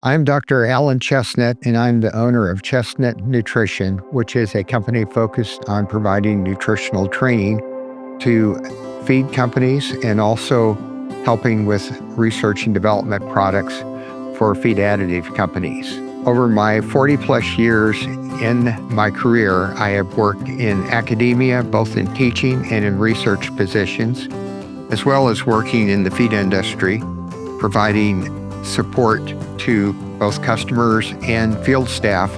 I'm Dr. Allan Chestnut, and I'm the owner of Chestnut Nutrition, which is a company focused on providing nutritional training to feed companies and also helping with research and development products for feed additive companies. Over my 40 plus years in my career, I have worked in academia, both in teaching and in research positions, as well as working in the feed industry, providing support to both customers and field staff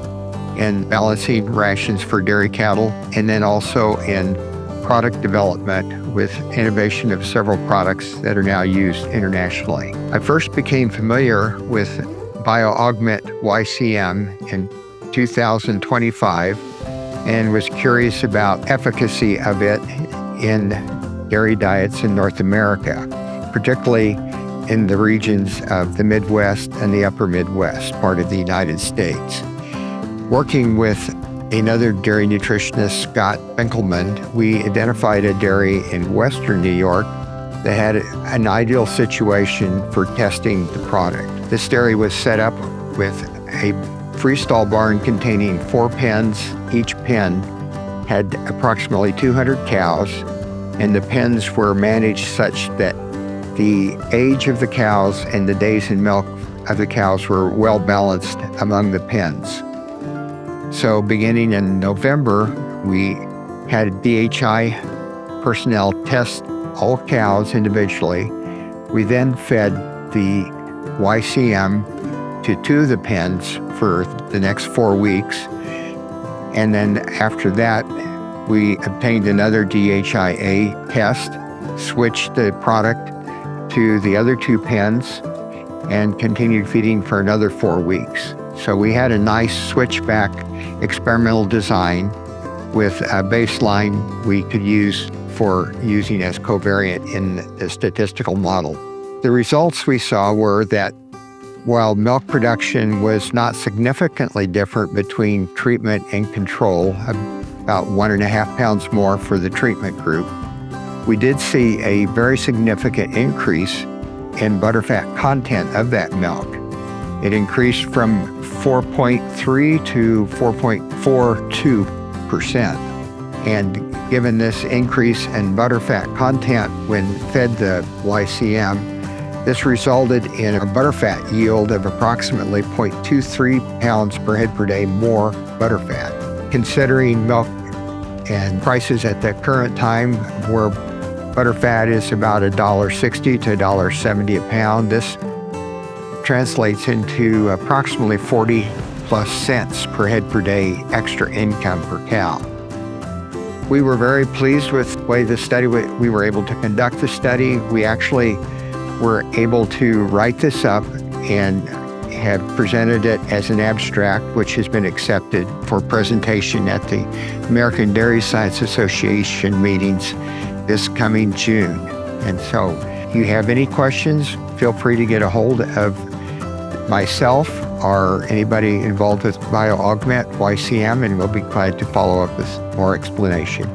in balancing rations for dairy cattle, and then also in product development with innovation of several products that are now used internationally. I first became familiar with BioAugment YCM in 2025 and was curious about efficacy of it in dairy diets in North America, particularly in the regions of the Midwest and the upper Midwest part of the United States. Working with another dairy nutritionist, Scott Finkelman, we identified a dairy in Western New York that had an ideal situation for testing the product. This dairy was set up with a freestall barn containing 4 pens. Each pen had approximately 200 cows, and the pens were managed such that the age of the cows and the days in milk of the cows were well balanced among the pens. So beginning in November, we had DHI personnel test all cows individually. We then fed the YCM to 2 of the pens for the next 4 weeks. And then after that, we obtained another DHIA test, switched the product to the other 2 pens, and continued feeding for another 4 weeks. So we had a nice switchback experimental design with a baseline we could use for using as covariant in the statistical model. The results we saw were that while milk production was not significantly different between treatment and control, about 1.5 pounds more for the treatment group, we did see a very significant increase in butterfat content of that milk. It increased from 4.3 to 4.42%. And given this increase in butterfat content when fed the YCM, this resulted in a butterfat yield of approximately 0.23 pounds per head per day more butterfat. Considering milk and prices at the current time where butterfat is about $1.60 to $1.70 a pound, this translates into approximately 40 plus cents per head per day extra income per cow. We were very pleased with the way we were able to conduct the study. We actually were able to write this up and have presented it as an abstract, which has been accepted for presentation at the American Dairy Science Association meetings this coming June. And so if you have any questions, feel free to get a hold of myself or anybody involved with BioAugment YCM, and we'll be glad to follow up with more explanation.